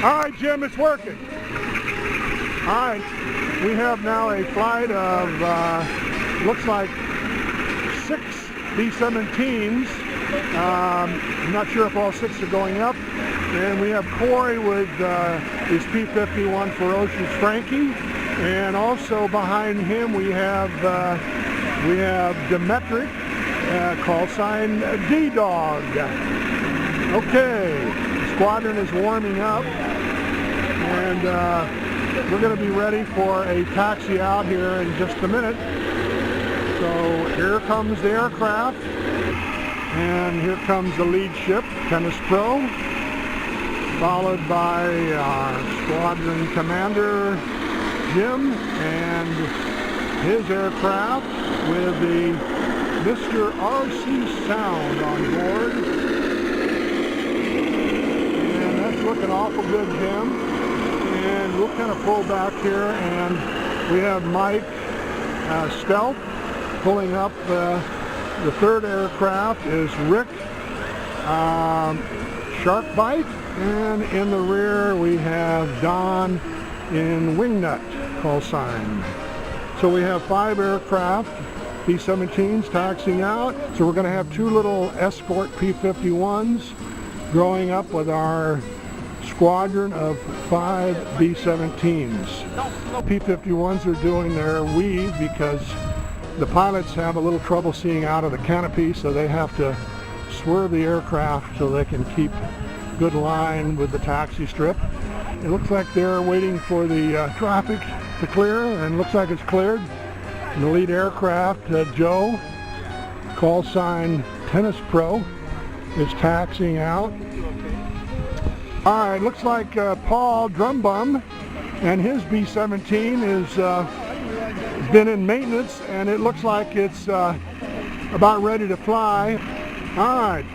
All right, Jim, it's working. All right, we have now a flight of, looks like 6 B-17s. I'm not sure if all 6 are going up. And we have Corey with his P-51 Ferocious Frankie. And also behind him we have Demetric, call sign D-Dog. Okay, the squadron is warming up. And we're going to be ready for a taxi out here in just a minute. So here comes the aircraft, and here comes the lead ship, Tennis Pro, followed by our squadron commander, Jim, and his aircraft with the Mr. RC Sound on board. And that's looking awful good, Jim. And we'll kind of pull back here, and we have Mike Stealth pulling up. The third aircraft is Rick Sharkbite, and in the rear we have Don in Wingnut call sign. So we have 5 aircraft, P-17s taxiing out. So we're going to have 2 little escort P-51s growing up with our squadron of 5 B-17s. P-51s are doing their weave because the pilots have a little trouble seeing out of the canopy, so they have to swerve the aircraft so they can keep good line with the taxi strip. It looks like they're waiting for the traffic to clear, and looks like it's cleared. And the lead aircraft, Joe, call sign Tennis Pro, is taxiing out. All right, looks like Paul Drumbum and his B-17 is been in maintenance, and it looks like it's about ready to fly. All right,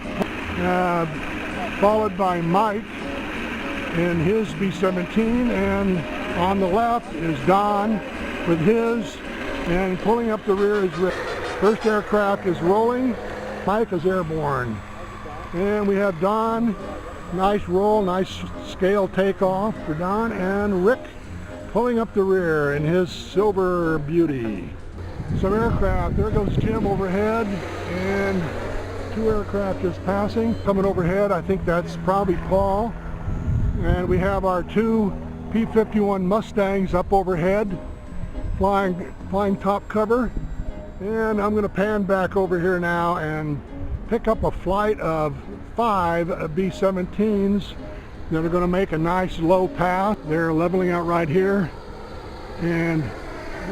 followed by Mike in his B-17, and on the left is Don with his, and pulling up the rear is Rick. First aircraft is rolling, Mike is airborne, and we have Don. Nice roll, nice scale takeoff for Don, and Rick pulling up the rear in his Silver Beauty. Some aircraft, there goes Jim overhead, and 2 aircraft just passing. Coming overhead, I think that's probably Paul. And we have our 2 P-51 Mustangs up overhead, flying top cover. And I'm going to pan back over here now and pick up a flight of 5 B-17s that are going to make a nice low pass. They're leveling out right here, and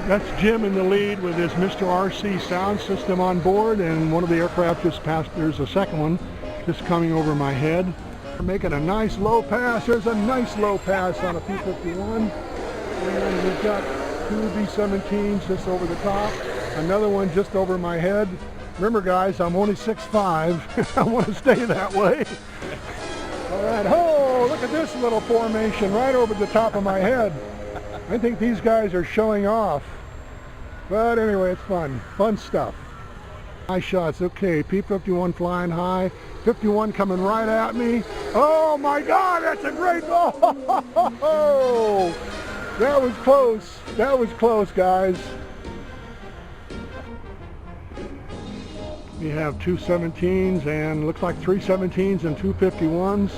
that's Jim in the lead with his Mr. RC sound system on board, and one of the aircraft just passed. There's a second one just coming over my head. We're making a nice low pass. There's a nice low pass on a P-51, and we've got 2 B-17s just over the top, another one just over my head. Remember, guys, I'm only 6'5". I want to stay that way. All right, oh, look at this little formation right over the top of my head. I think these guys are showing off. But anyway, it's fun stuff. Nice shots. Okay, P-51 flying high. 51 coming right at me. Oh my God, that's a great ball. That was close. That was close, guys. We have 2 17s, and looks like 3 17s and 2 51s.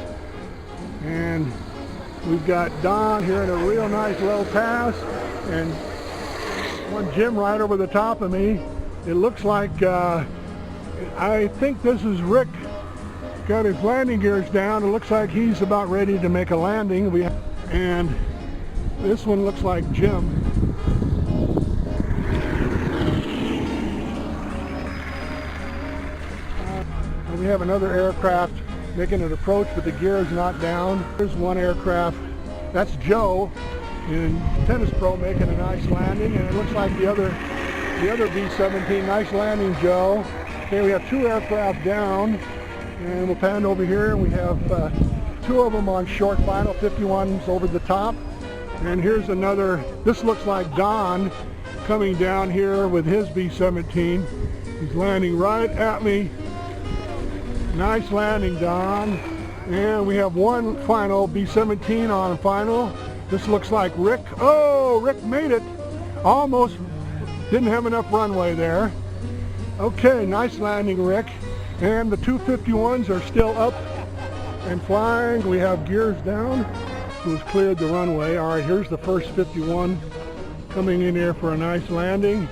And we've got Don here in a real nice low pass, and one Jim right over the top of me. It looks like, I think this is Rick, got his landing gears down. It looks like he's about ready to make a landing. And this one looks like Jim. We have another aircraft making an approach, but the gear is not down. There's one aircraft. That's Joe in Tennis Pro making a nice landing, and it looks like the other B-17. Nice landing, Joe. Okay, we have 2 aircraft down, and we'll pan over here, and we have 2 of them on short final, 51s over the top. And here's another. This looks like Don coming down here with his B-17. He's landing right at me. Nice landing, Don. And we have one final B-17 on final. This looks like Rick. Oh, Rick made it. Almost didn't have enough runway there. Okay, nice landing, Rick. And the 251s are still up and flying. We have gears down. Who's cleared the runway. All right, here's the first 51 coming in here for a nice landing.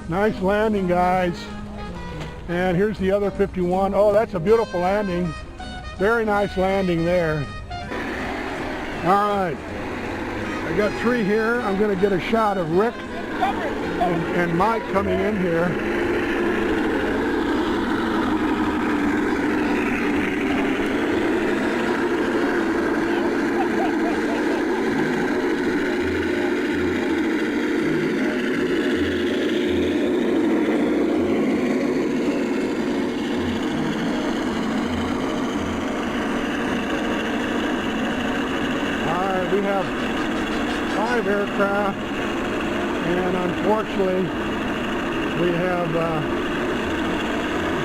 Nice landing, guys. And here's the other 51. Oh, that's a beautiful landing. Very nice landing there. All right, I got 3 here. I'm going to get a shot of Rick and Mike coming in here. We have 5 aircraft, and unfortunately we have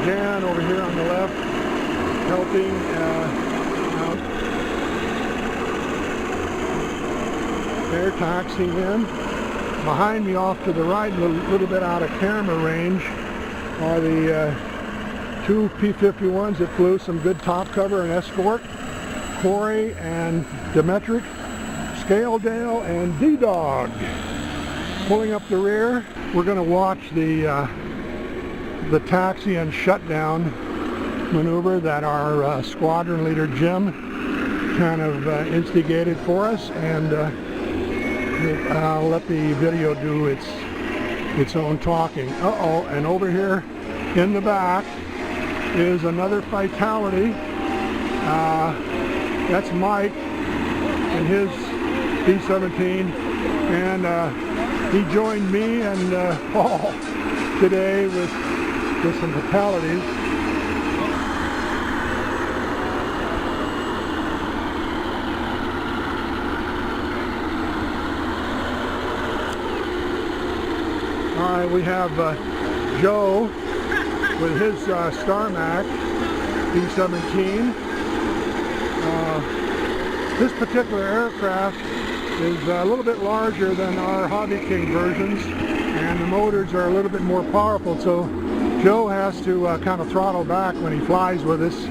Jan over here on the left helping out. They're taxiing in. Behind me off to the right, a little bit out of camera range, are the 2 P-51s that flew some good top cover and escort. Corey and Demetric, Scaledale and D-Dog pulling up the rear. We're going to watch the taxi and shutdown maneuver that our squadron leader Jim kind of instigated for us, and I'll let the video do its own talking. Uh-oh, and over here in the back is another fatality. That's Mike and his B-17, and he joined me and Paul today with some fatalities. All right, we have Joe with his Starmac B-17. This particular aircraft is a little bit larger than our Hobby King versions, and the motors are a little bit more powerful, so Joe has to kind of throttle back when he flies with us,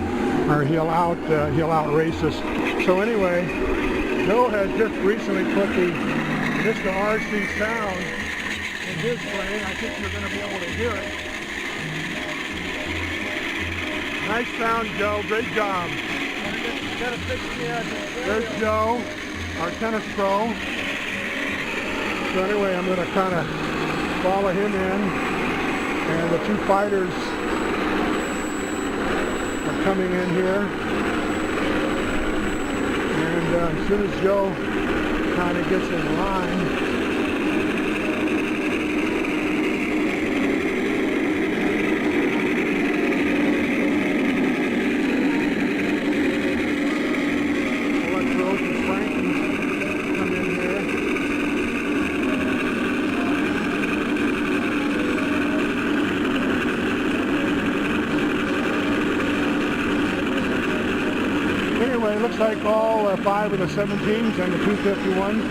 or he'll outrace us. So anyway, Joe has just recently put the Mr. RC sound in his plane. I think you're going to be able to hear it. Nice sound, Joe. Great job. There's Joe, our tennis pro. So anyway, I'm going to kind of follow him in, and the 2 fighters are coming in here. And as soon as Joe kind of gets in line, anyway, it looks like all 5 of the 17s and the 251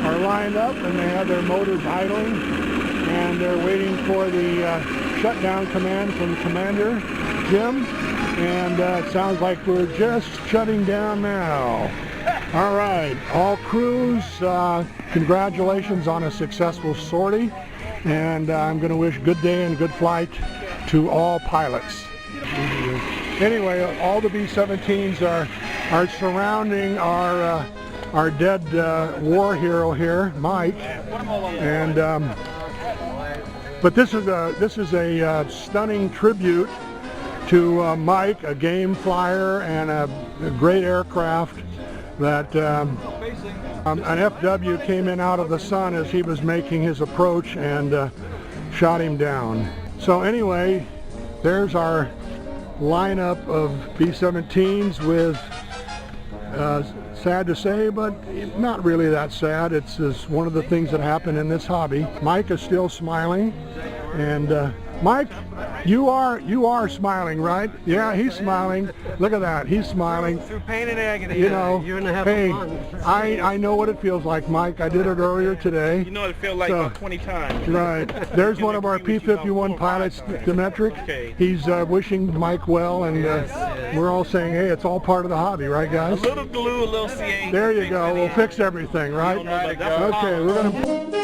are lined up, and they have their motors idling, and they're waiting for the shutdown command from Commander Jim, and it sounds like we're just shutting down now. All right, all crews, congratulations on a successful sortie, and I'm going to wish good day and good flight to all pilots. Anyway, all the B-17s are surrounding our dead war hero here, Mike, and but this is a stunning tribute to Mike, a game flyer and a great aircraft that an FW came in out of the sun as he was making his approach and shot him down. So anyway, there's our lineup of B-17s with, sad to say, but not really that sad. It's one of the things that happen in this hobby. Mike is still smiling, and Mike, you are smiling, right? Yeah, he's smiling. Look at that, he's smiling. Through pain and agony. You know, a year and a half hey, of fun. I know what it feels like, Mike. I did it earlier today. You know what it feels like about 20 times. Right. There's one of our P-51 pilots, Demetric. Okay. He's wishing Mike well, and we're all saying, hey, it's all part of the hobby, right, guys? A little glue, a little CA. There you go. We'll fix everything, right? Right. Okay, we're going to...